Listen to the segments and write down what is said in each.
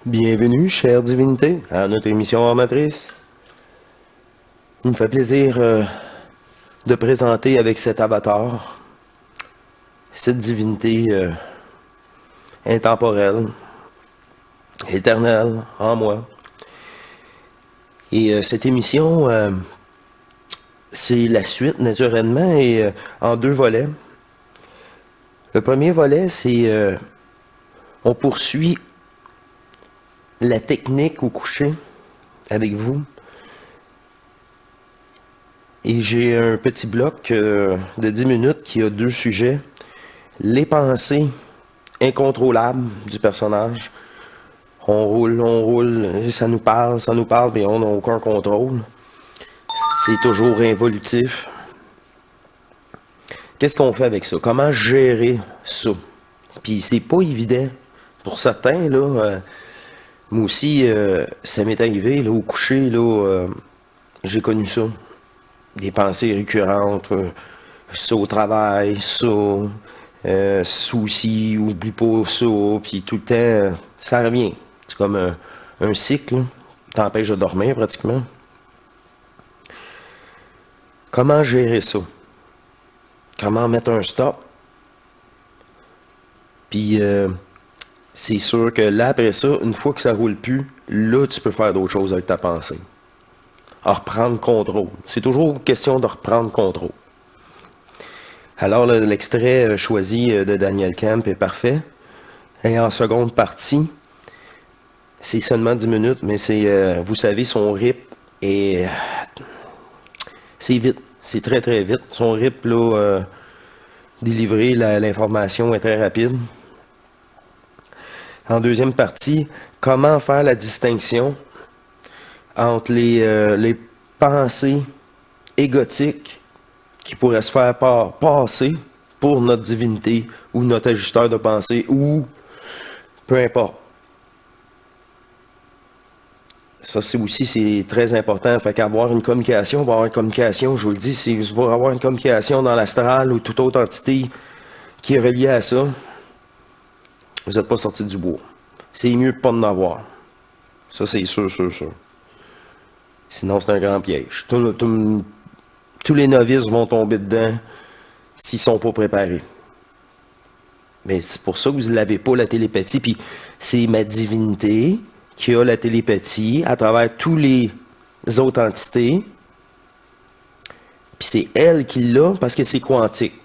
Bienvenue, chère divinité, à notre émission amatrice. Il me fait plaisir de présenter avec cet avatar cette divinité intemporelle, éternelle en moi. Et cette émission, c'est la suite naturellement et en deux volets. Le premier volet, c'est on poursuit la technique au coucher avec vous. Et j'ai un petit bloc de 10 minutes qui a deux sujets. Les pensées incontrôlables du personnage. On roule, et ça nous parle, mais on n'a aucun contrôle. C'est toujours involutif. Qu'est-ce qu'on fait avec ça? Comment gérer ça? Puis c'est pas évident. Pour certains, là, moi aussi, ça m'est arrivé, là, au coucher, là, j'ai connu ça. Des pensées récurrentes, ça au travail, ça, souci, oublie pas ça, puis tout le temps, ça revient. C'est comme un cycle, t'empêche de dormir pratiquement. Comment gérer ça? Comment mettre un stop? Puis, c'est sûr que là, après ça, une fois que ça roule plus, là, tu peux faire d'autres choses avec ta pensée. À reprendre contrôle. C'est toujours question de reprendre contrôle. Alors, l'extrait choisi de Daniel Camp est parfait. Et en seconde partie, c'est seulement 10 minutes, mais c'est, vous savez, son rythme est... c'est vite. C'est très, très vite. Son rythme, là, délivré, l'information est très rapide. En deuxième partie, comment faire la distinction entre les pensées égotiques qui pourraient se faire passer pour notre divinité ou notre ajusteur de pensée ou peu importe. Ça, c'est très important. Fait qu'avoir une communication, je vous le dis, c'est pour avoir une communication dans l'astral ou toute autre entité qui est reliée à ça, vous n'êtes pas sorti du bois. C'est mieux de pas en avoir. Ça, c'est sûr. Sinon, c'est un grand piège. Tous les novices vont tomber dedans s'ils ne sont pas préparés. Mais c'est pour ça que vous n'avez pas la télépathie. Puis c'est ma divinité qui a la télépathie à travers tous les autres entités. Puis c'est elle qui l'a parce que c'est quantique.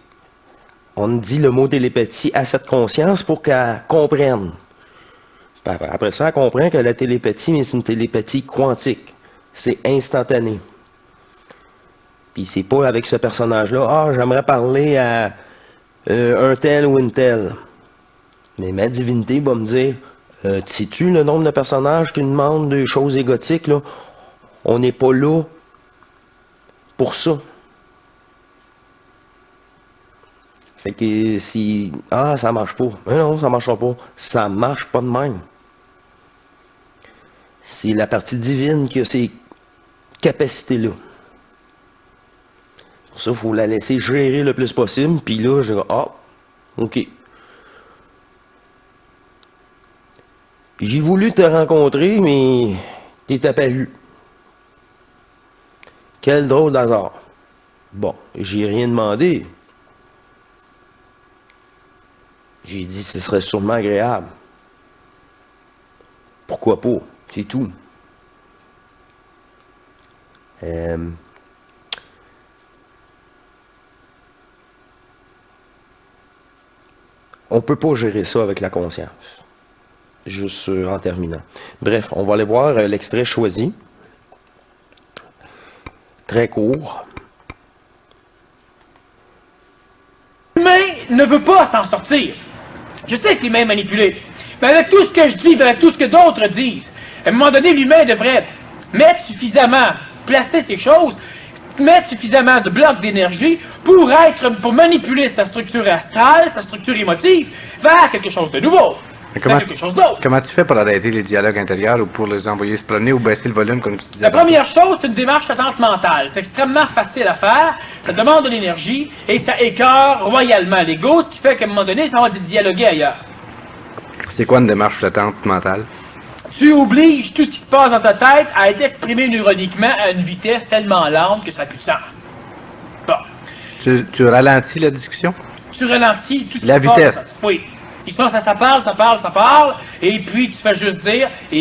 On dit le mot télépathie à cette conscience pour qu'elle comprenne. Après ça, elle comprend que la télépathie, c'est une télépathie quantique. C'est instantané. Puis c'est pas avec ce personnage-là, ah, j'aimerais parler à un tel ou une telle. Mais ma divinité va me dire, sais-tu le nombre de personnages qui demandent des choses égotiques, là? On n'est pas là pour ça. Fait que si... Ah, ça marche pas. Mais non, ça marchera pas. Ça marche pas de même. C'est la partie divine qui a ces capacités-là. Pour ça, il faut la laisser gérer le plus possible. Puis là, je dis, ah, OK. J'ai voulu te rencontrer, mais t'es apparu. Quel drôle d'hasard. Bon, j'ai rien demandé. J'ai dit, ce serait sûrement agréable. Pourquoi pas? C'est tout. On peut pas gérer ça avec la conscience. Juste en terminant. Bref, on va aller voir l'extrait choisi. Très court. L'humain ne veut pas s'en sortir. Je sais que l'humain est manipulé. Mais avec tout ce que je dis, avec tout ce que d'autres disent, à un moment donné, l'humain devrait mettre suffisamment, placer ces choses, mettre suffisamment de blocs d'énergie pour manipuler sa structure astrale, sa structure émotive, vers quelque chose de nouveau. Vers quelque chose d'autre. Comment tu fais pour arrêter les dialogues intérieurs ou pour les envoyer se promener ou baisser le volume comme tu disais? La première chose, c'est une démarche d'attente mentale. C'est extrêmement facile à faire, ça demande de l'énergie et ça écœure royalement l'ego, ce qui fait qu'à un moment donné, ça va dialoguer ailleurs. C'est quoi une démarche flottante mentale? tu obliges tout ce qui se passe dans ta tête à être exprimé neuroniquement à une vitesse tellement lente que ça n'a plus de sens. Bon. Tu ralentis la discussion? Tu ralentis tout ce qui La se passe. vitesse. Oui. Il se passe, ça parle, et puis tu fais juste dire, tu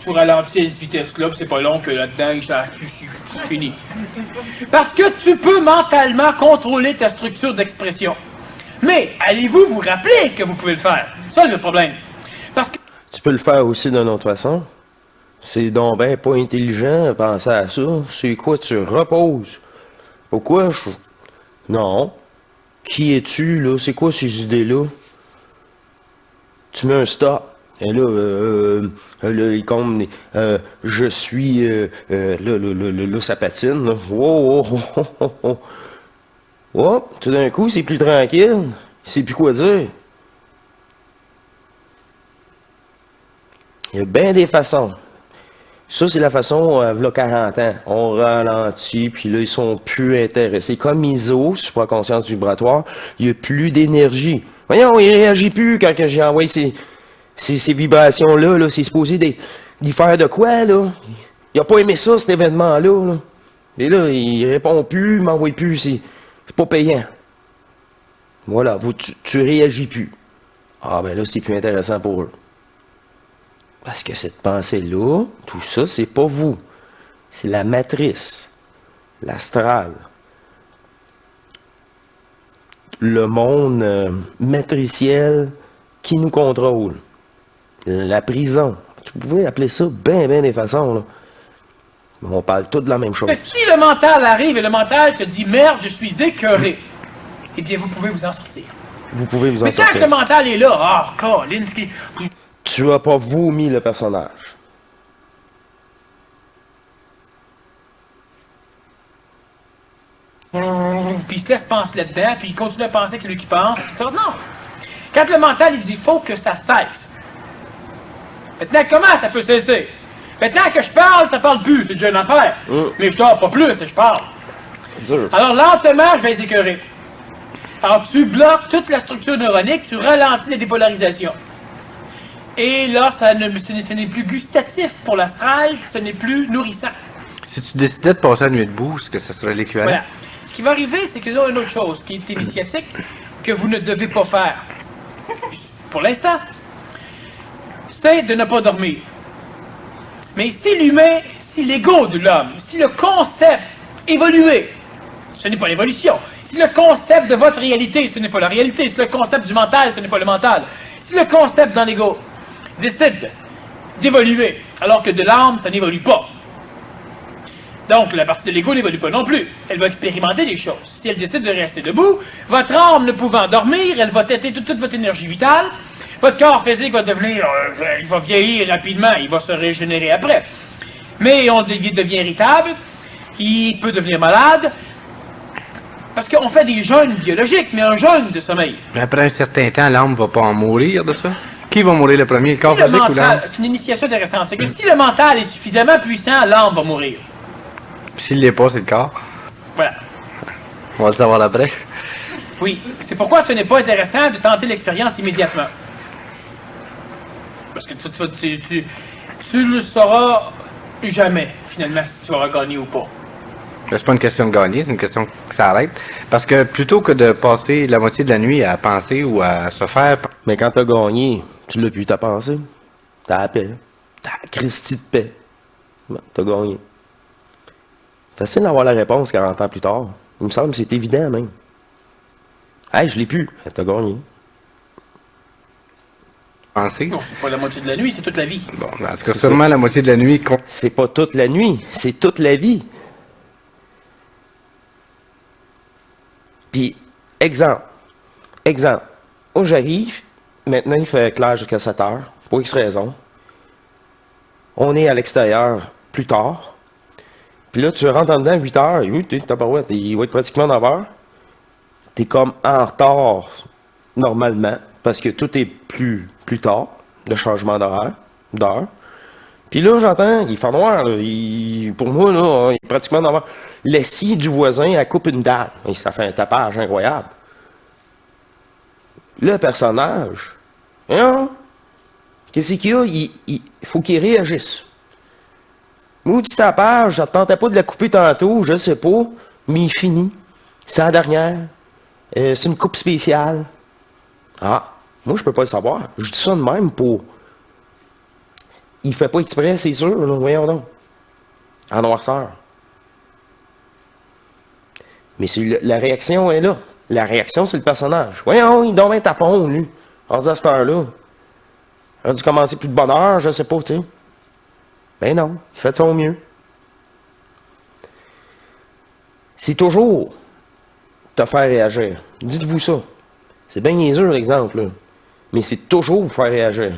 ralentis à cette vitesse-là, puis c'est pas long que là-dedans, c'est fini. Parce que tu peux mentalement contrôler ta structure d'expression. Mais allez-vous vous rappeler que vous pouvez le faire? Ça, le problème. Parce que... Tu peux le faire aussi d'une autre façon. C'est donc ben pas intelligent de penser à ça. C'est quoi, tu reposes? Pourquoi je... Non. Qui es-tu, là? C'est quoi ces idées-là? Tu mets un stop. Et là, il compte, je suis, là, ça patine, là. Wow, oh, oh, oh, oh. Oh, tout d'un coup, c'est plus tranquille. Il sait plus quoi dire. Il y a bien des façons. Ça, c'est la façon, v'là 40 ans. On ralentit, puis là, ils sont plus intéressés. Comme ISO, supraconscience vibratoire, il n'y a plus d'énergie. Voyons, il réagit plus quand j'ai envoyé ces vibrations-là. Là, c'est supposé d'y faire de quoi, là? Il a pas aimé ça, cet événement-là. Là. Et là, il répond plus, il m'envoie plus, c'est pas payant. Voilà, tu réagis plus. Ah, ben là, c'est plus intéressant pour eux. Parce que cette pensée-là, tout ça, c'est pas vous. C'est la matrice, l'astral. Le monde matriciel qui nous contrôle. La prison. Tu pouvez appeler ça bien des façons, là. Mais on parle tous de la même chose. Si le mental arrive et le mental te dit « Merde, je suis écœuré », eh bien, vous pouvez vous en sortir. Vous pouvez vous en Mais tant sortir. que le mental est là, ah, Colin, Tu n'as pas vomi le personnage. puis il se laisse penser là-dedans, puis il continue à penser que c'est lui qui pense, etc. Non. Quand le mental, il dit, il faut que ça cesse. Maintenant, comment ça peut cesser? Maintenant que je parle, ça parle plus, c'est déjà une affaire. Mais je dors pas plus, je parle. C'est sûr. Alors, lentement, je vais les écœurer. Alors, tu bloques toute la structure neuronique, tu ralentis la dépolarisation. Et là, ce n'est plus gustatif pour l'astral, ce n'est plus nourrissant. Si tu décidais de passer la nuit debout, est-ce que ça serait l'équivalent? Voilà. Ce qui va arriver, c'est qu'il y a une autre chose qui est initiatique que vous ne devez pas faire. Pour l'instant, c'est de ne pas dormir. Mais si l'humain, si l'ego de l'homme, si le concept évolué, ce n'est pas l'évolution, si le concept de votre réalité, ce n'est pas la réalité, si le concept du mental, ce n'est pas le mental, si le concept dans l'ego décide d'évoluer, alors que de l'âme, ça n'évolue pas. Donc, la partie de l'ego n'évolue pas non plus. Elle va expérimenter des choses. Si elle décide de rester debout, votre âme ne pouvant dormir, elle va têter toute votre énergie vitale. Votre corps physique va devenir... il va vieillir rapidement, il va se régénérer après. Mais on devient irritable, il peut devenir malade, parce qu'on fait des jeûnes biologiques, mais un jeûne de sommeil. Mais après un certain temps, l'âme va pas en mourir de ça? Qui va mourir le premier, le corps Si le physique ou l'âme? mental, c'est une initiation intéressante, c'est que si le mental est suffisamment puissant, l'âme va mourir. S'il l'est pas, c'est le corps. Voilà. On va le savoir après. Oui, c'est pourquoi ce n'est pas intéressant de tenter l'expérience immédiatement. Parce que tu le sauras jamais, finalement, si tu vas gagner ou pas. C'est pas une question de gagner, c'est une question que ça arrête. Parce que plutôt que de passer la moitié de la nuit à penser ou à se faire... Mais quand t'as gagné, tu l'as plus, t'as pensé. T'as la paix. T'as la Christie de paix. Bon, t'as gagné. Facile d'avoir la réponse 40 ans plus tard. Il me semble que c'est évident, même. Hey, je l'ai plus. T'as gagné. Penser. Non, c'est pas la moitié de la nuit, c'est toute la vie. Bon, en tout cas, C'est sûrement la moitié de la nuit... C'est pas toute la nuit, c'est toute la vie. Puis, exemple. Où j'arrive, maintenant il fait clair jusqu'à 7 heures, pour X raison. On est à l'extérieur plus tard. Puis là, tu rentres en dedans à 8 heures, il va être pratiquement 9 heures. T'es comme en retard, normalement, parce que tout est plus tard, le changement d'heure. Puis là, j'entends, il fait noir, là, pour moi, là, il est pratiquement 9 heures. La scie du voisin, elle coupe une dalle. Et ça fait un tapage incroyable. Le personnage, hein, Qu'est-ce qu'il y a? Il faut qu'il réagisse. Maudit tapage, ça ne tentait pas de la couper tantôt, je sais pas, mais il finit. C'est la dernière. C'est une coupe spéciale. Ah, moi, je peux pas le savoir. Je dis ça de même pour... Il fait pas exprès, c'est sûr, là. Voyons donc. En noirceur. Mais la réaction est là. La réaction, c'est le personnage. Voyons, il donne un tapon, lui. En disant à cette heure-là. Il a dû commencer plus de bonne heure, je sais pas, tu sais. Ben non, il fait de son mieux. C'est toujours te faire réagir. Dites-vous ça. C'est bien niaiseux, l'exemple, là. Mais c'est toujours vous faire réagir.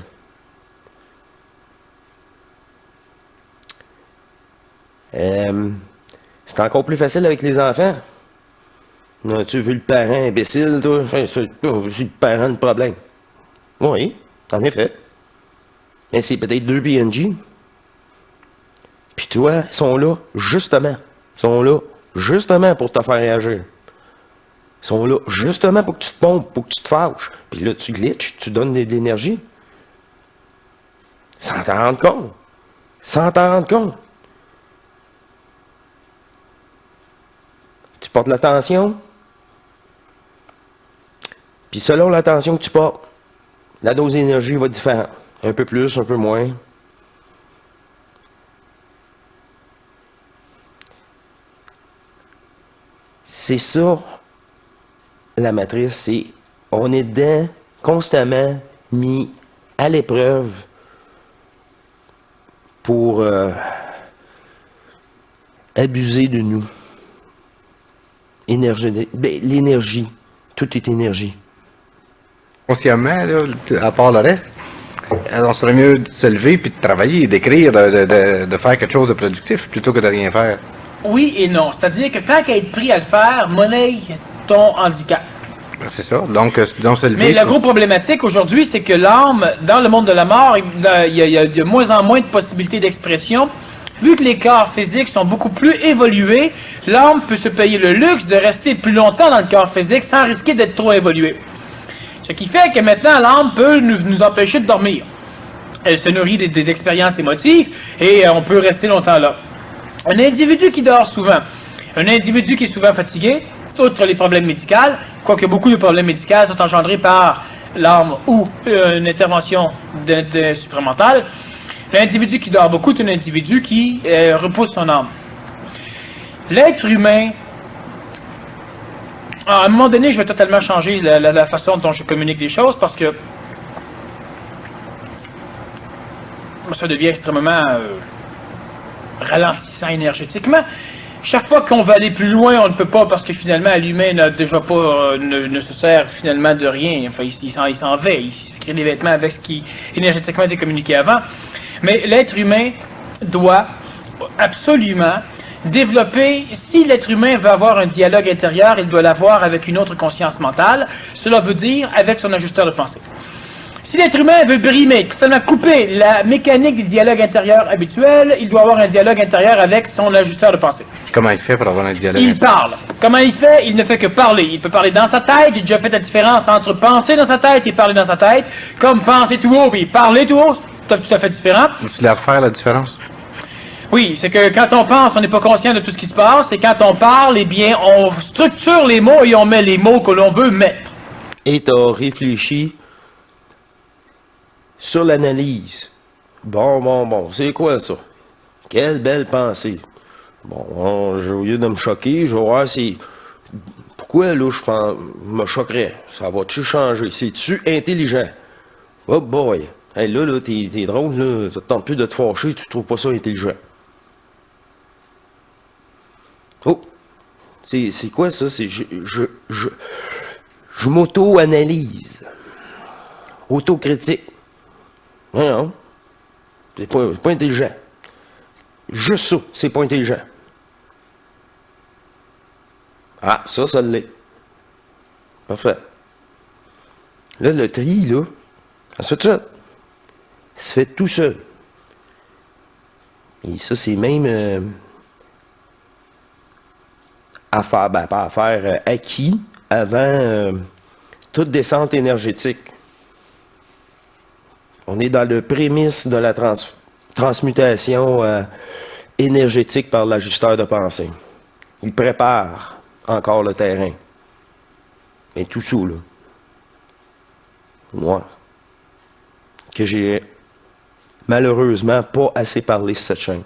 C'est encore plus facile avec les enfants. As-tu vu le parent imbécile, toi? C'est le parent de problème. Oui, en effet. Mais c'est peut-être 2 PNJ. Puis toi, ils sont là, justement. Ils sont là, justement, pour te faire réagir. Ils sont là, justement, pour que tu te pompes, pour que tu te fâches. Puis là, tu glitches, tu donnes de l'énergie. Sans t'en rendre compte. Sans t'en rendre compte. Tu portes l'attention. Puis selon l'attention que tu portes, la dose d'énergie va être différente. Un peu plus, un peu moins. C'est ça, la matrice, c'est on est dedans, constamment mis à l'épreuve pour abuser de nous. L'énergie, tout est énergie. Consciemment, là, à part le reste, on serait mieux de se lever puis de travailler, d'écrire, de faire quelque chose de productif plutôt que de rien faire. Oui et non. C'est-à-dire que tant qu'à être pris à le faire, monnaie ton handicap. C'est ça. Donc, disons se lever. Mais la grosse problématique aujourd'hui, c'est que l'âme, dans le monde de la mort, il y a de moins en moins de possibilités d'expression. Vu que les corps physiques sont beaucoup plus évolués, l'âme peut se payer le luxe de rester plus longtemps dans le corps physique sans risquer d'être trop évolué. Ce qui fait que maintenant, l'âme peut nous empêcher de dormir. Elle se nourrit des expériences émotives et on peut rester longtemps là. Un individu qui dort souvent, un individu qui est souvent fatigué, outre les problèmes médicaux, quoique beaucoup de problèmes médicaux sont engendrés par l'âme ou une intervention supramentale, l'individu qui dort beaucoup est un individu qui repousse son âme. L'être humain, à un moment donné, je vais totalement changer la façon dont je communique les choses parce que ça devient extrêmement ralentissant énergétiquement. Chaque fois qu'on va aller plus loin, on ne peut pas parce que finalement l'humain n'a déjà pas ne se sert finalement de rien. Enfin, il s'en va, il crée des vêtements avec ce qui énergétiquement était communiqué avant. Mais l'être humain doit absolument développer, si l'être humain veut avoir un dialogue intérieur, il doit l'avoir avec une autre conscience mentale. Cela veut dire avec son ajusteur de pensée. Si l'être humain veut brimer, seulement couper la mécanique du dialogue intérieur habituel, il doit avoir un dialogue intérieur avec son ajusteur de pensée. Comment il fait pour avoir un dialogue? Il parle. Comment il fait? Il ne fait que parler. Il peut parler dans sa tête. J'ai déjà fait la différence entre penser dans sa tête et parler dans sa tête. Comme penser tout haut et parler tout haut, c'est tout à fait différent. Tu la refaire la différence? Oui, c'est que quand on pense, on n'est pas conscient de tout ce qui se passe. Et quand on parle, eh bien, on structure les mots et on met les mots que l'on veut mettre. Et tu as réfléchi sur l'analyse. Bon, c'est quoi ça? Quelle belle pensée. Bon, au lieu de me choquer, je vais voir si... Pourquoi, là, me choquerais? Ça va-tu changer? C'est-tu intelligent? Oh boy! Hey, là, t'es drôle, là. Ça te tente plus de te fâcher, tu trouves pas ça intelligent. Oh! C'est quoi ça? C'est... Je m'auto-analyse. Autocritique. Non. C'est pas intelligent. Juste ça, c'est pas intelligent. Ah, ça l'est. Parfait. Là, le tri, là, ça se fait tout seul. Ça se fait tout seul. Et ça, c'est même acquis avant toute descente énergétique. On est dans le prémisse de la transmutation énergétique par l'ajusteur de pensée. Il prépare encore le terrain. Mais tout ça, là, moi, que j'ai malheureusement pas assez parlé sur cette chaîne.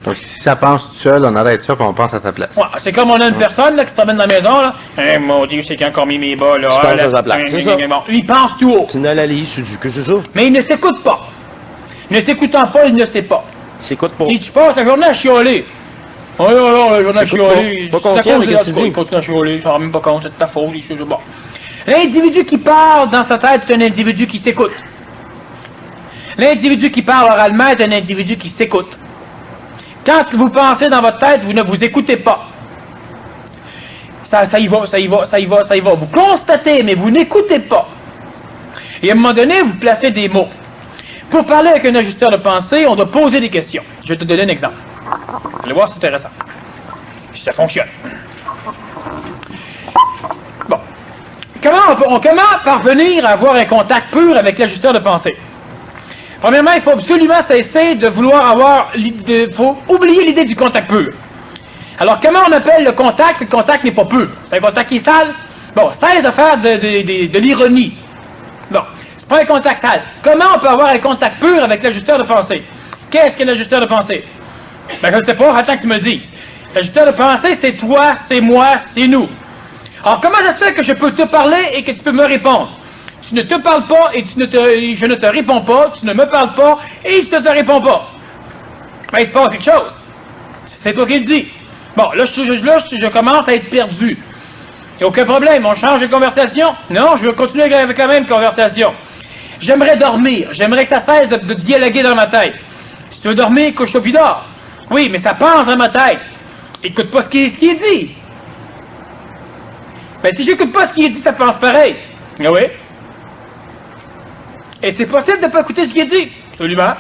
Donc, si ça pense tout seul, on arrête ça, puis on pense à sa place. Ouais, c'est comme on a une personne là, qui se promène dans la maison, là. Mon Dieu, c'est qui a encore mis mes bas, là. Tu penses là, à sa place, c'est ça. Bon, lui, il pense tout haut. Tu n'analyses, tu dis que c'est ça. Mais il ne s'écoute pas. Ne s'écoutant pas, il ne sait pas. S'écoute pas. Si tu passes la journée à chialer. Oh là là, la journée à S'écoute chialer. pas conscient de ce qu'il dit. Il continue à chialer, il s'en rend même pas compte, c'est de ta faute, il bon. L'individu qui parle dans sa tête est un individu qui s'écoute. L'individu qui parle oralement est un individu qui s'écoute. Quand vous pensez dans votre tête, vous ne vous écoutez pas. Ça y va. Vous constatez, mais vous n'écoutez pas. Et à un moment donné, vous placez des mots. Pour parler avec un ajusteur de pensée, on doit poser des questions. Je vais te donner un exemple. Vous allez voir, c'est intéressant. Si ça fonctionne. Bon. Comment parvenir à avoir un contact pur avec l'ajusteur de pensée? Premièrement, il faut absolument cesser de vouloir avoir... Il faut oublier l'idée du contact pur. Alors, comment on appelle le contact si le contact n'est pas pur? C'est un contact qui est sale? Bon, cesse de faire de l'ironie. Bon, c'est pas un contact sale. Comment on peut avoir un contact pur avec l'ajusteur de pensée? Qu'est-ce que l'ajusteur de pensée? Ben, je ne sais pas, attends que tu me le dises. L'ajusteur de pensée, c'est toi, c'est moi, c'est nous. Alors, comment je sais que je peux te parler et que tu peux me répondre? Tu ne te parles pas et je ne te réponds pas, tu ne me parles pas et je ne te réponds pas. Ben, il se passe quelque chose. C'est toi qui le dis. Bon, là, je commence à être perdu. Il n'y a aucun problème, on change de conversation? Non, je veux continuer avec la même conversation. J'aimerais dormir, j'aimerais que ça cesse de dialoguer dans ma tête. Si tu veux dormir, couche-toi puis dors. Oui, mais ça pense dans ma tête. Écoute pas ce qui est dit. Ben, si j'écoute pas ce qui est dit, ça pense pareil. Ah oui? Et c'est possible de ne pas écouter ce qui est dit. Absolument.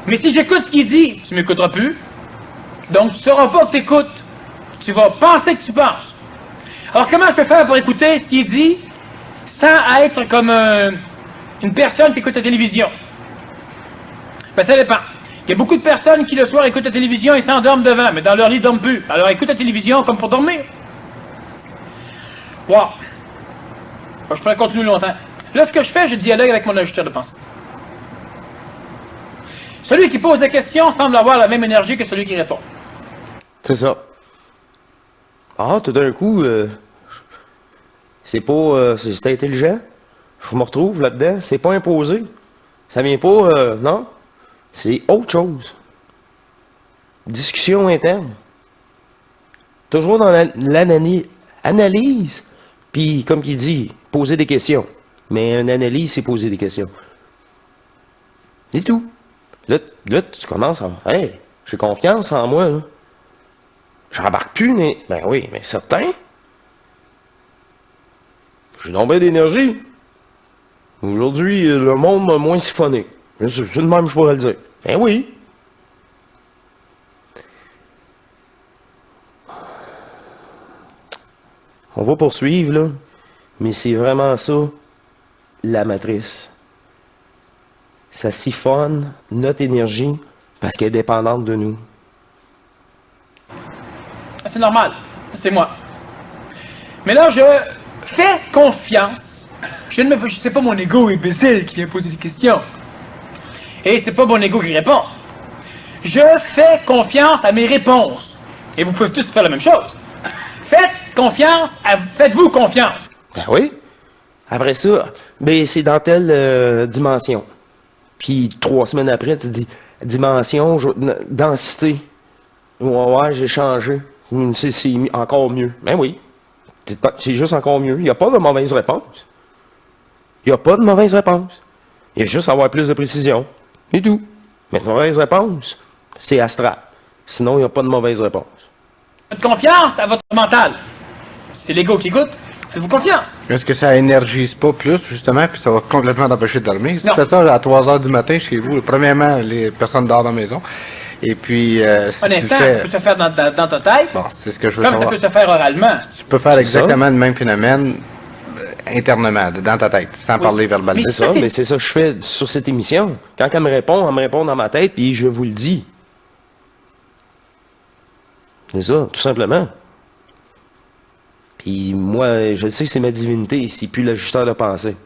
Mais si j'écoute ce qui est dit, tu ne m'écouteras plus. Donc, tu ne sauras pas que tu écoutes. Tu vas penser que tu penses. Alors, comment je peux faire pour écouter ce qui est dit sans être comme une personne qui écoute la télévision? Ben, ça dépend. Il y a beaucoup de personnes qui, le soir, écoutent la télévision et s'endorment devant, mais dans leur lit, ils ne dorment plus. Alors, écoute la télévision comme pour dormir. Wow. Ben, je pourrais continuer longtemps. Là, ce que je fais, je dialogue avec mon ajusteur de pensée. Celui qui pose la question semble avoir la même énergie que celui qui répond. C'est ça. Ah, tout d'un coup, c'est pas... c'est intelligent. Je me retrouve là-dedans. C'est pas imposé. Ça vient pas... non. C'est autre chose. Discussion interne. Toujours dans l'analyse. Puis, comme il dit, poser des questions. Mais une analyse, c'est poser des questions. C'est tout. Là, tu commences à... Hey, j'ai confiance en moi, là. J'embarque plus, mais... Ben oui, mais certain. J'ai tombé d'énergie. Aujourd'hui, le monde m'a moins siphonné. C'est le même, je pourrais le dire. Ben oui. On va poursuivre, là. Mais c'est vraiment ça, la matrice. Ça siphonne notre énergie parce qu'elle est dépendante de nous. C'est normal. C'est moi. Mais là, je fais confiance. C'est pas mon ego imbécile qui vient poser des questions. Et c'est pas mon ego qui répond. Je fais confiance à mes réponses. Et vous pouvez tous faire la même chose. Faites-vous confiance. Ben oui. Après ça, ben c'est dans telle dimension. Puis 3 semaines après, tu dis dimension, densité. Ouais, j'ai changé. C'est encore mieux. Ben oui. C'est juste encore mieux. Il n'y a pas de mauvaise réponse. Il n'y a pas de mauvaise réponse. Il y a juste à avoir plus de précision. Et tout. Mais une mauvaise réponse, c'est astral. Sinon, il n'y a pas de mauvaise réponse. Faites confiance à votre mental. C'est l'ego qui écoute. Faites-vous confiance. Est-ce que ça énergise pas plus, justement, puis ça va complètement t'empêcher de dormir? Si Non. tu fais ça à 3 heures du matin chez vous, premièrement, les personnes dorment dans la maison. Et puis, si Un tu instant, fais... ça peut se faire dans ta tête. Bon, c'est ce que je veux Comme ça savoir. peut se faire oralement. Tu peux faire C'est exactement ça. le même phénomène internement, dans ta tête, sans parler verbalement. C'est ça, mais c'est ça que je fais sur cette émission. Quand elle me répond dans ma tête, puis je vous le dis. C'est ça, tout simplement. Puis moi, je sais que c'est ma divinité, c'est plus l'ajusteur de pensée.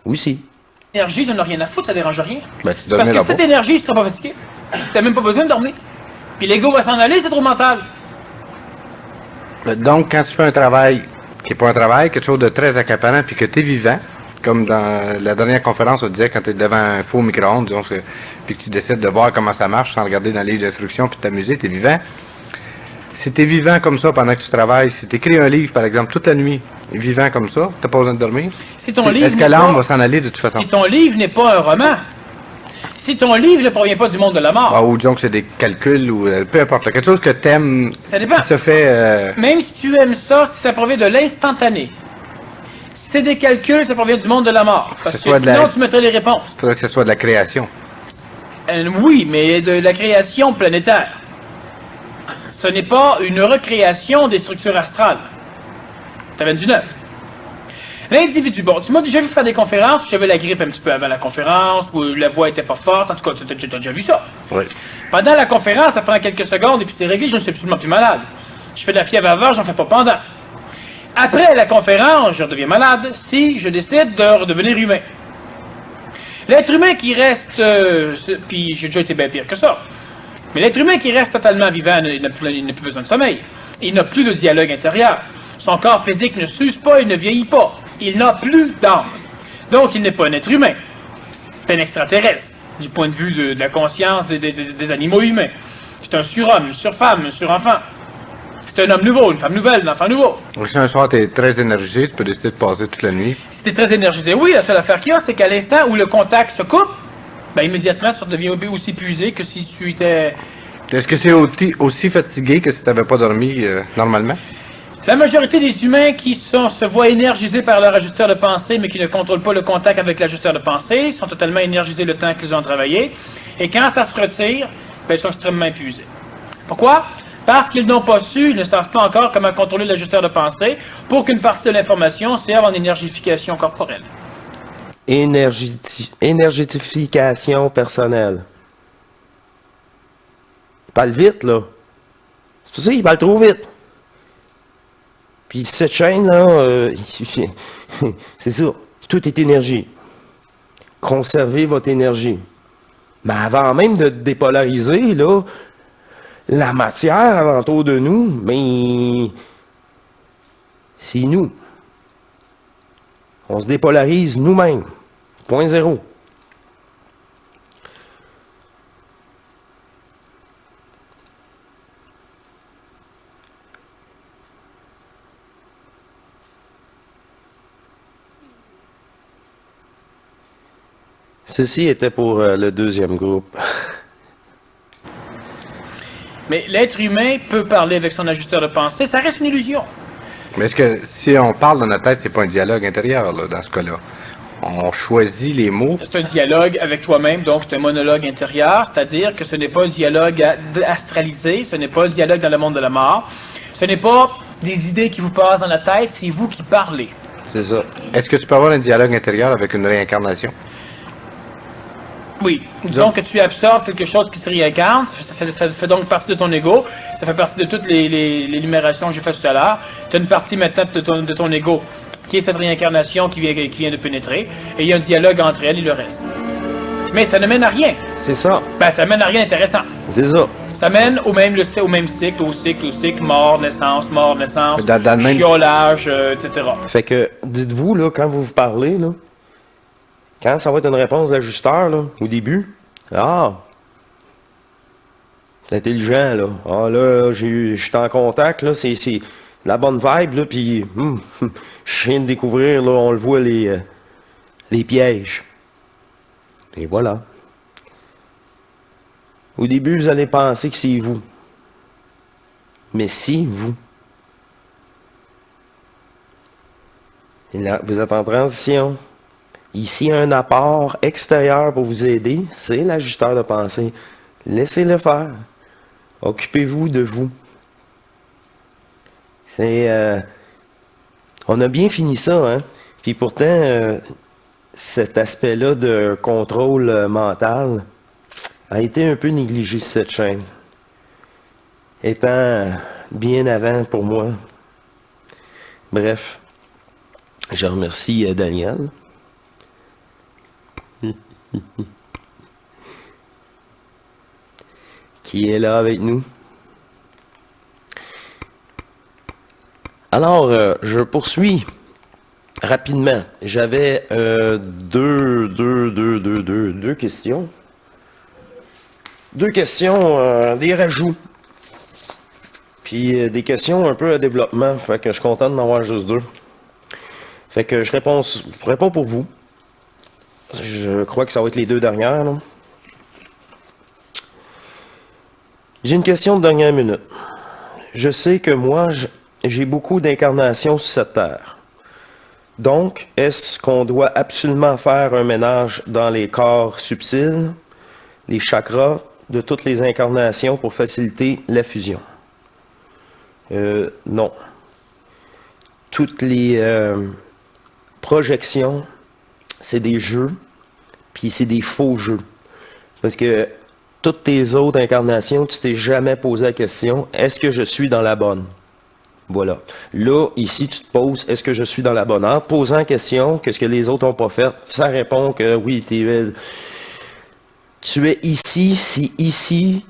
Oui, si. L'énergie, ça n'a rien à foutre, ça dérange rien. Ben, tu Parce dormais que là-bas. cette énergie, tu seras pas fatigué. T'as même pas besoin de dormir. Puis l'ego va s'en aller, c'est trop mental. Donc, quand tu fais un travail qui n'est pas un travail, quelque chose de très accaparant, puis que tu es vivant, comme dans la dernière conférence, on disait quand tu es devant un faux micro-ondes, disons, puis que tu décides de voir comment ça marche sans regarder dans les livres d'instruction puis t'amuser, tu es vivant. Si tu es vivant comme ça pendant que tu travailles, si tu écris un livre, par exemple, toute la nuit, vivant comme ça, tu n'as pas besoin de dormir, Si ton livre est-ce que n'est l'âme pas- va s'en aller de toute façon? Si ton livre n'est pas un roman, si ton livre ne provient pas du monde de la mort, Ah, ou disons que c'est des calculs, ou peu importe, quelque chose que tu aimes, ça dépend. qui se fait... Même si tu aimes ça, si ça provient de l'instantané, si c'est des calculs, ça provient du monde de la mort. Parce ce que soit de la- sinon, tu mettrais les réponses. faudrait que ce soit de la création. Oui, mais de la création planétaire. Ce n'est pas une recréation des structures astrales. Ça vient du neuf. L'individu, bon, tu m'as déjà vu faire des conférences, j'avais la grippe un petit peu avant la conférence, où la voix était pas forte, en tout cas, tu as déjà vu ça. Oui. Pendant la conférence, ça prend quelques secondes et puis c'est réglé, je ne suis absolument plus malade. Je fais de la fièvre avant, j'en fais pas pendant. Après la conférence, je redeviens malade si je décide de redevenir humain. L'être humain qui reste, puis j'ai déjà été bien pire que ça, mais l'être humain qui reste totalement vivant, il n'a plus besoin de sommeil. Il n'a plus de dialogue intérieur. Son corps physique ne s'use pas, il ne vieillit pas. Il n'a plus d'âme. Donc il n'est pas un être humain. C'est un extraterrestre, du point de vue de la conscience des animaux humains. C'est un surhomme, une surfemme, un surenfant. C'est un homme nouveau, une femme nouvelle, un enfant nouveau. Donc, si un soir tu es très énergisé, tu peux décider de passer toute la nuit. Si t'es très énergisé, oui, la seule affaire qu'il y a, c'est qu'à l'instant où le contact se coupe, ben immédiatement tu redeviens aussi épuisé que si tu étais... Est-ce que c'est aussi fatigué que si tu n'avais pas dormi normalement? La majorité des humains qui se voient énergisés par leur ajusteur de pensée, mais qui ne contrôlent pas le contact avec l'ajusteur de pensée, sont totalement énergisés le temps qu'ils ont travaillé. Et quand ça se retire, ben, ils sont extrêmement épuisés. Pourquoi? Parce qu'ils n'ont pas su, ils ne savent pas encore comment contrôler l'ajusteur de pensée pour qu'une partie de l'information serve en énergification corporelle. Énergétification personnelle. Il parle vite, là. C'est pour ça qu'il parle trop vite. Puis cette chaîne-là, c'est ça. Tout est énergie. Conservez votre énergie. Mais avant même de dépolariser, là, la matière alentour de nous, mais c'est nous. On se dépolarise nous-mêmes. Point zéro. Ceci était pour le deuxième groupe. Mais l'être humain peut parler avec son ajusteur de pensée, ça reste une illusion. Mais est-ce que si on parle dans notre tête, c'est pas un dialogue intérieur, là, dans ce cas-là? On choisit les mots. C'est un dialogue avec toi-même, donc c'est un monologue intérieur, c'est-à-dire que ce n'est pas un dialogue astralisé, ce n'est pas un dialogue dans le monde de la mort, ce n'est pas des idées qui vous passent dans la tête, c'est vous qui parlez. C'est ça. Est-ce que tu peux avoir un dialogue intérieur avec une réincarnation? Oui, disons que tu absorbes quelque chose qui se réincarne, ça fait donc partie de ton ego, ça fait partie de toutes les énumérations que j'ai faites tout à l'heure. Tu as une partie maintenant de ton ego qui est cette réincarnation qui vient de pénétrer, et il y a un dialogue entre elle et le reste. Mais ça ne mène à rien. C'est ça. Ben, ça mène à rien d'intéressant. C'est ça. Ça mène au même cycle, au cycle, mort, naissance, Dans le même- chiolage, etc. Fait que, dites-vous, là, quand vous parlez, là, quand ça va être une réponse de l'ajusteur, là, au début, c'est intelligent, là. Ah, là, je suis en contact, là, c'est la bonne vibe, là, puis je viens de découvrir, là, on le voit, les pièges. Et voilà. Au début, vous allez penser que c'est vous. Mais si vous. Et là, vous êtes en transition. Ici, un apport extérieur pour vous aider, c'est l'ajusteur de pensée. Laissez-le faire. Occupez-vous de vous. C'est... on a bien fini ça, hein? Puis pourtant, cet aspect-là de contrôle mental a été un peu négligé sur cette chaîne. Étant bien avant pour moi. Bref, je remercie Daniel. Qui est là avec nous. Alors, je poursuis rapidement. J'avais deux questions. Deux questions, des rajouts. Puis des questions un peu à développement. Fait que je suis content d'en avoir juste deux. Fait que je réponds pour vous. Je crois que ça va être les deux dernières, là. J'ai une question de dernière minute. Je sais que moi, j'ai beaucoup d'incarnations sur cette terre. Donc, est-ce qu'on doit absolument faire un ménage dans les corps subtils, les chakras de toutes les incarnations pour faciliter la fusion? Non. Toutes les projections, c'est des jeux, puis c'est des faux jeux. Parce que toutes tes autres incarnations, tu t'es jamais posé la question, est-ce que je suis dans la bonne? Voilà. Là, ici, tu te poses, est-ce que je suis dans la bonne? En te posant la question, qu'est-ce que les autres n'ont pas fait? Ça répond que oui, tu es ici, si ici,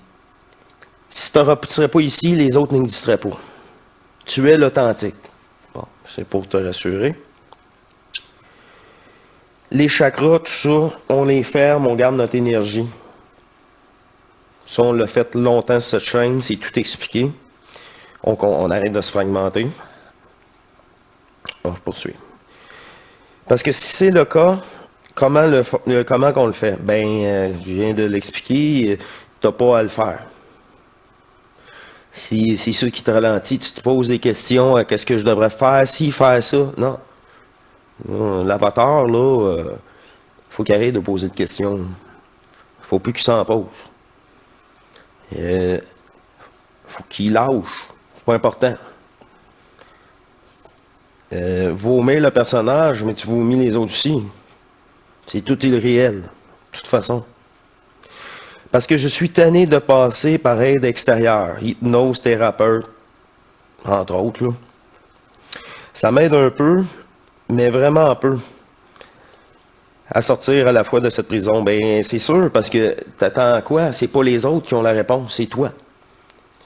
si tu ne serais pas ici, les autres n'existeraient pas. Tu es l'authentique. Bon, c'est pour te rassurer. Les chakras, tout ça, on les ferme, on garde notre énergie. Ça, on l'a fait longtemps sur cette chaîne, c'est tout expliqué. On arrête de se fragmenter. On poursuit. Parce que si c'est le cas, comment qu'on le fait? Je viens de l'expliquer, tu n'as pas à le faire. Si c'est ça qui te ralentit, tu te poses des questions, qu'est-ce que je devrais faire, si faire ça? Non. L'avatar, là, faut qu'il arrête de poser de questions. Faut plus qu'il s'en pose. Faut qu'il lâche. C'est pas important. Vomir le personnage, mais tu vomis les autres aussi. C'est tout irréel. De toute façon. Parce que je suis tanné de passer par aide extérieure, hypnose, thérapeute, entre autres, là. Ça m'aide un peu, mais vraiment un peu, à sortir à la fois de cette prison. C'est sûr, parce que t'attends quoi? C'est pas les autres qui ont la réponse, c'est toi.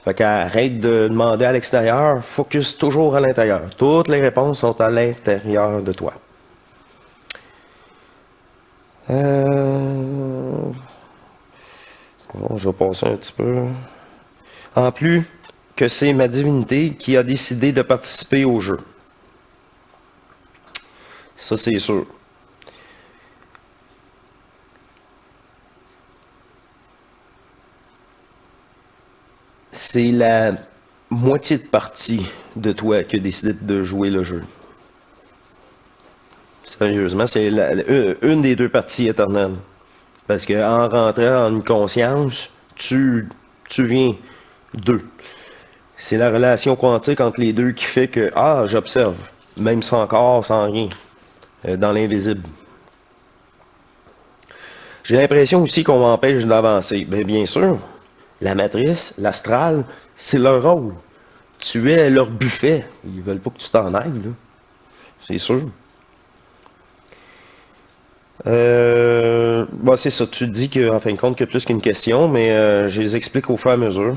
Fait qu'arrête de demander à l'extérieur, focus toujours à l'intérieur. Toutes les réponses sont à l'intérieur de toi. Bon, je vais passer un petit peu. En plus que c'est ma divinité qui a décidé de participer au jeu. Ça, c'est sûr. C'est la moitié de partie de toi qui a décidé de jouer le jeu. Sérieusement, c'est une des deux parties éternelles. Parce qu'en rentrant en une conscience, tu viens d'eux. C'est la relation quantique entre les deux qui fait que, j'observe, même sans corps, sans rien, dans l'invisible. J'ai l'impression aussi qu'on m'empêche d'avancer. Bien sûr, la matrice, l'astral, c'est leur rôle. Tu es leur buffet. Ils veulent pas que tu t'en ailles, là. C'est sûr. C'est ça. Tu te dis qu'en fin de compte, qu'il y a plus qu'une question, mais je les explique au fur et à mesure.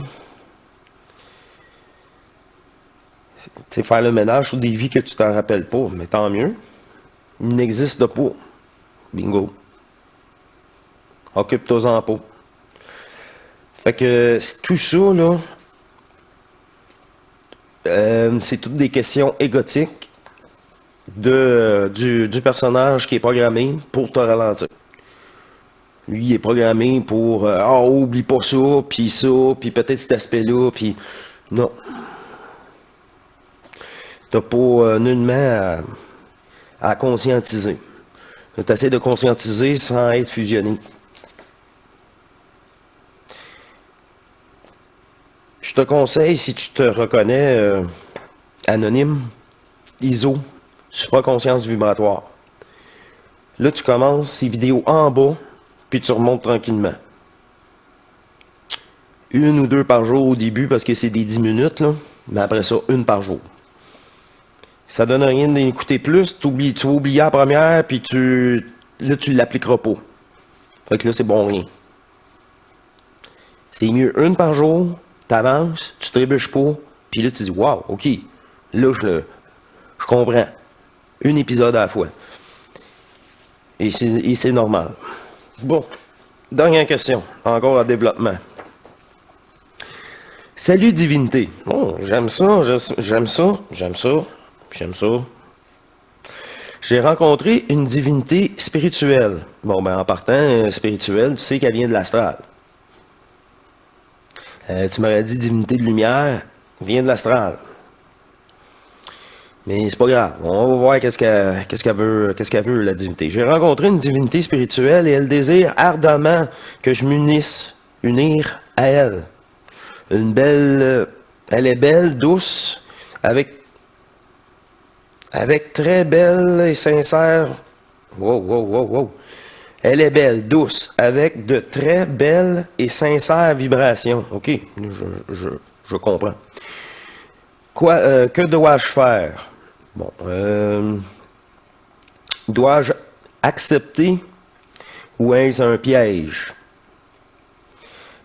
Tu sais, faire le ménage sur des vies que tu t'en rappelles pas, mais tant mieux. Il n'existe pas. Bingo. Occupe-toi-en pas. Fait que tout ça, là, c'est toutes des questions égotiques du personnage qui est programmé pour te ralentir. Lui, il est programmé pour oublie pas ça, puis peut-être cet aspect-là, puis non. T'as pas nullement à conscientiser. Tu essaies de conscientiser sans être fusionné. Je te conseille, si tu te reconnais anonyme, ISO, supraconscience vibratoire. Là, tu commences ces vidéos en bas, puis tu remontes tranquillement. 1 ou 2 par jour au début, parce que c'est des 10 minutes, là, mais après ça, 1 par jour. Ça donne rien d'écouter plus, tu vas oublier la première, puis là, tu l'appliqueras pas. Fait que là, c'est bon rien. C'est mieux 1 par jour, t'avances, tu trébuches pas, puis là, tu dis, wow, ok, là, je comprends. Un épisode à la fois. Et c'est normal. Bon, dernière question, encore à développement. Salut divinité. Oh, j'aime ça. J'ai rencontré une divinité spirituelle. Bon, ben en partant, spirituelle, tu sais qu'elle vient de l'astral. Tu m'aurais dit divinité de lumière, vient de l'astral. Mais c'est pas grave. On va voir qu'est-ce qu'elle veut, la divinité. J'ai rencontré une divinité spirituelle et elle désire ardemment que je unir à elle. Elle est belle, douce, avec très belle et sincère. Wow. Elle est belle, douce, avec de très belles et sincères vibrations. Ok, je comprends. Que dois-je faire? Bon, dois-je accepter ou est-ce un piège?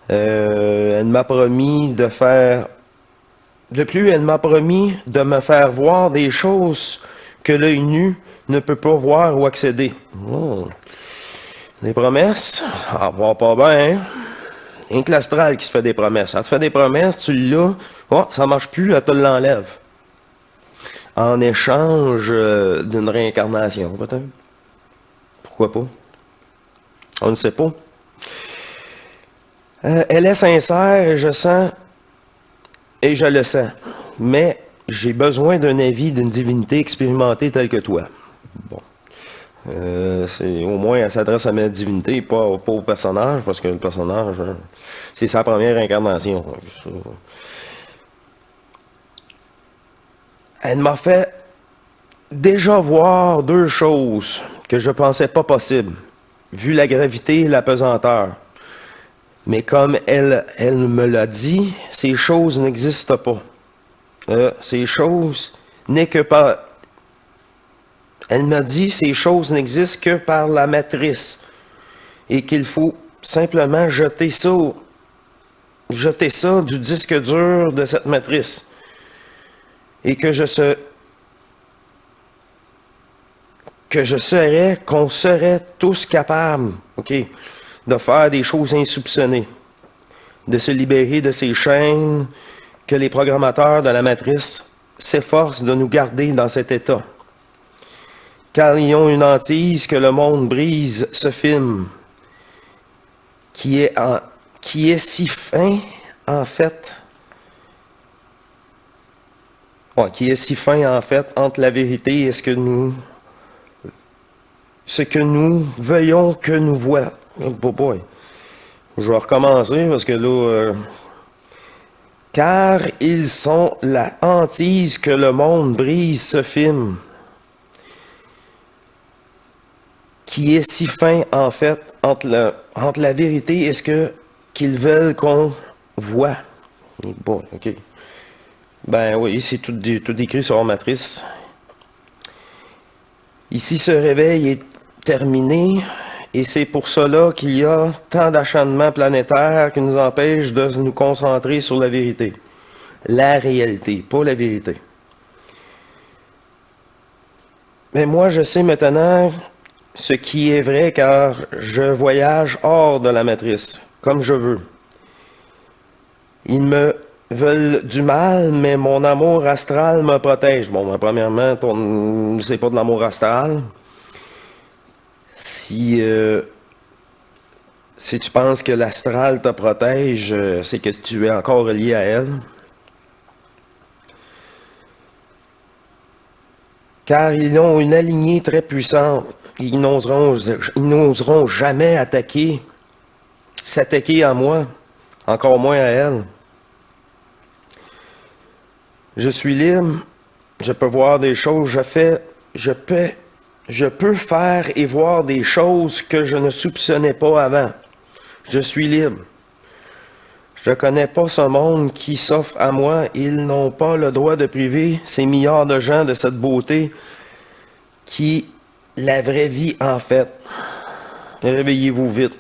Elle m'a promis de faire... De plus, elle m'a promis de me faire voir des choses que l'œil nu ne peut pas voir ou accéder. Oh. Des promesses? Ah, pas bien, hein? Rien que l'astral qui se fait des promesses. Elle te fait des promesses, tu l'as, oh, ça marche plus, elle te l'enlève. En échange d'une réincarnation, peut-être. Pourquoi pas? On ne sait pas. Elle est sincère et je le sens. Mais j'ai besoin d'un avis d'une divinité expérimentée telle que toi. Bon. Au moins, elle s'adresse à ma divinité, pas au personnage, parce que le personnage, c'est sa première incarnation. Elle m'a fait déjà voir 2 choses que je pensais pas possibles, vu la gravité et la pesanteur. Mais comme elle me l'a dit, ces choses n'existent pas. Ces choses n'est que par... Elle m'a dit ces choses n'existent que par la matrice et qu'il faut simplement jeter ça du disque dur de cette matrice et qu'on serait tous capables, ok, de faire des choses insoupçonnées, de se libérer de ces chaînes que les programmateurs de la matrice s'efforcent de nous garder dans cet état. Car ils ont une hantise que le monde brise ce film, qui est si fin, en fait. Ouais, qui est si fin, en fait, entre la vérité et ce que nous veillons que nous voient. Oh boy. Je vais recommencer parce que là... car ils sont la hantise que le monde brise ce film, qui est si fin, en fait, entre la vérité et ce qu'ils veulent qu'on voit. Bon, ok. Ben oui, c'est tout écrit sur la matrice. Ici, ce réveil est terminé, et c'est pour cela qu'il y a tant d'acharnements planétaires qui nous empêchent de nous concentrer sur la vérité. La réalité, pas la vérité. Mais moi, je sais maintenant ce qui est vrai, car je voyage hors de la matrice, comme je veux. Ils me veulent du mal, mais mon amour astral me protège. Bon, ben, premièrement, c'est pas de l'amour astral. Si tu penses que l'astral te protège, c'est que tu es encore lié à elle. Car ils ont une alignée très puissante. Ils n'oseront jamais s'attaquer à moi, encore moins à elle. Je suis libre, je peux voir des choses, je fais je peux faire et voir des choses que je ne soupçonnais pas avant. Je suis libre. Je connais pas ce monde qui s'offre à moi. Ils n'ont pas le droit de priver ces milliards de gens de cette beauté qui est la vraie vie en fait. Réveillez-vous vite.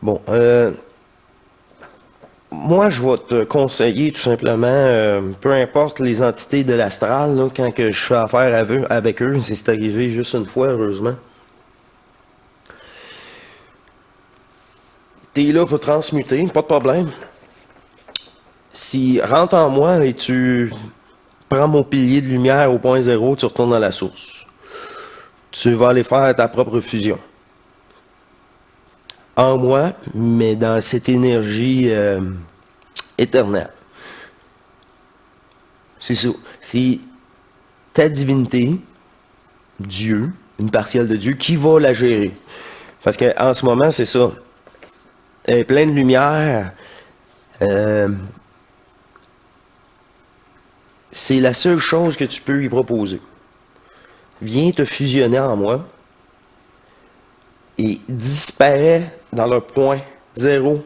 Bon, moi, je vais te conseiller tout simplement, peu importe les entités de l'astral, là, quand que je fais affaire avec eux, c'est arrivé juste une fois, heureusement. T'es là pour transmuter, pas de problème. Si rentre en moi et tu prends mon pilier de lumière au point zéro, tu retournes à la source. Tu vas aller faire ta propre fusion. En moi, mais dans cette énergie éternelle. C'est ça. C'est ta divinité, Dieu, une partielle de Dieu, qui va la gérer. Parce qu'en ce moment, c'est ça. Elle est pleine de lumière. C'est la seule chose que tu peux lui proposer. Viens te fusionner en moi et disparaît dans le point zéro.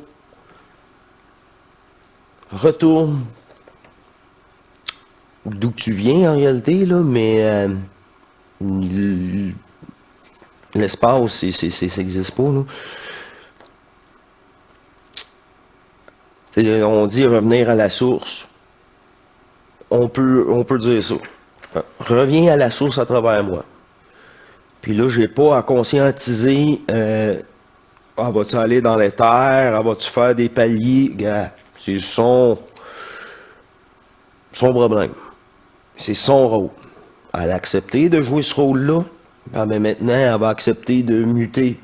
Retourne d'où tu viens en réalité, là, mais l'espace, ça n'existe pas. Là. On dit revenir à la source. On peut dire ça. Reviens à la source à travers moi. Puis là, j'ai pas à conscientiser vas-tu aller dans les terres, vas-tu faire des paliers, gars, c'est son problème. C'est son rôle. Elle a accepté de jouer ce rôle-là, mais maintenant, elle va accepter de muter.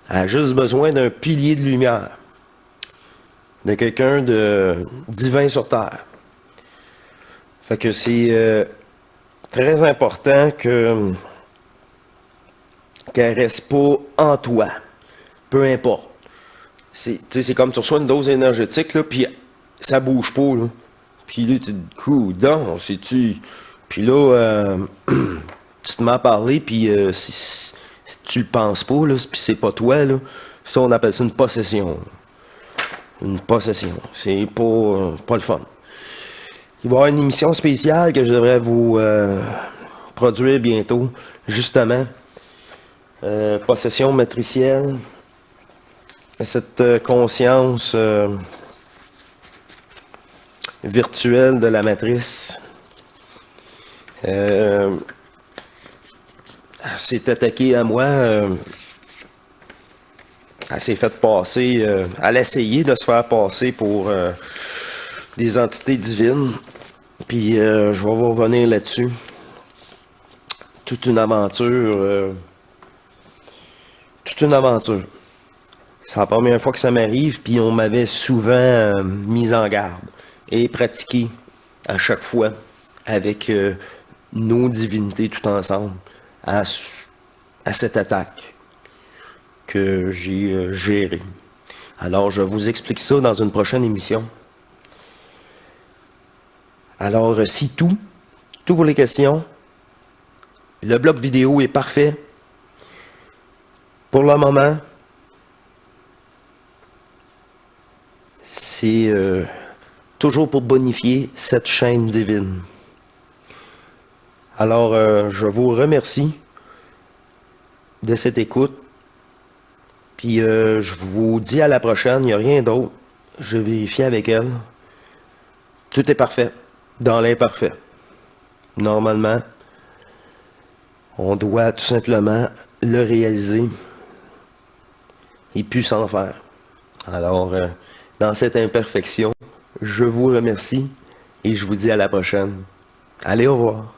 Elle a juste besoin d'un pilier de lumière. De quelqu'un de divin sur terre. Fait que c'est très important qu'elle reste pas en toi. Peu importe. C'est comme tu reçois une dose énergétique, là, puis ça bouge pas, là. Puis là, tu te coup, non, sais-tu. Puis là, tu te mets à parler, puis si tu le penses pas, là, puis c'est pas toi, là, ça, on appelle ça une possession. Une possession. C'est pas le fun. Il va y avoir une émission spéciale que je devrais vous produire bientôt, justement. Possession matricielle. Cette conscience virtuelle de la matrice. Elle s'est attaquée à moi. Elle s'est faite passer. Elle a essayé de se faire passer pour des entités divines. Puis je vais vous revenir là-dessus. Toute une aventure. Toute une aventure. C'est la première fois que ça m'arrive, puis on m'avait souvent mis en garde et pratiqué à chaque fois avec nos divinités tout ensemble à cette attaque que j'ai gérée. Alors, je vous explique ça dans une prochaine émission. Alors, si tout pour les questions, le bloc vidéo est parfait. Pour le moment, c'est toujours pour bonifier cette chaîne divine. Alors, je vous remercie de cette écoute. Puis, je vous dis à la prochaine. Il n'y a rien d'autre. Je vérifie avec elle. Tout est parfait. Dans l'imparfait. Normalement, on doit tout simplement le réaliser et puis s'en faire. Alors, dans cette imperfection, je vous remercie et je vous dis à la prochaine. Allez, au revoir.